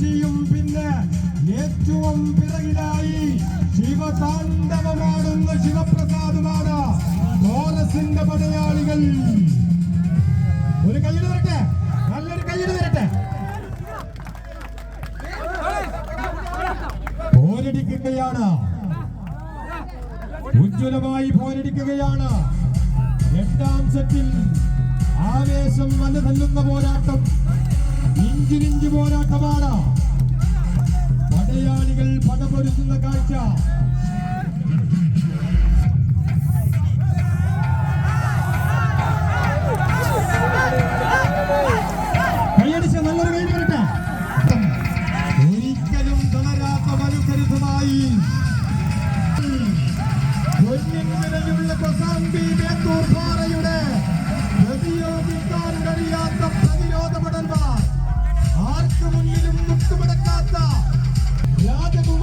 കുറ്റിയും പിന്നെ ഏറ്റവും പിറകിലായി ശിവതാണ്ഡവമാടുന്ന ശിവപ്രസാദുമാണ് കോറസിന്റെ പടയാളികൾ. ഒരു കയ്യിൽ വരട്ടെ, നല്ലൊരു കയ്യിൽ വരട്ടെ. പോരടിക്കുകയാണ്, ഉജ്ജ്വലമായി പോരടിക്കുകയാണ്. എട്ടാം സെറ്റിൽ ആവേശം വലതല്ലുന്ന പോരാട്ടം, ഇഞ്ചിനിഞ്ച് പോരാട്ടമാണ്. പടയാളികൾ പടപൊരുത്തുന്ന കാഴ്ച. കൈയടിച്ച നല്ലൊരു കൈ വരട്ടെ. ഒരിക്കലും തളരാത്ത വലുക്കരുത്തമായി പൊന്നിൻവിലയുള്ള കൊസാമ്പി ബേത്തൂർ പാറയുടെ പ്രതിരോധിക്കാൻ കഴിയാത്ത പ്രതിരോധ പടന്മാർ, ആർക്കു മുന്നിലും മുട്ടുമടക്കാത്ത രാജകുമാർ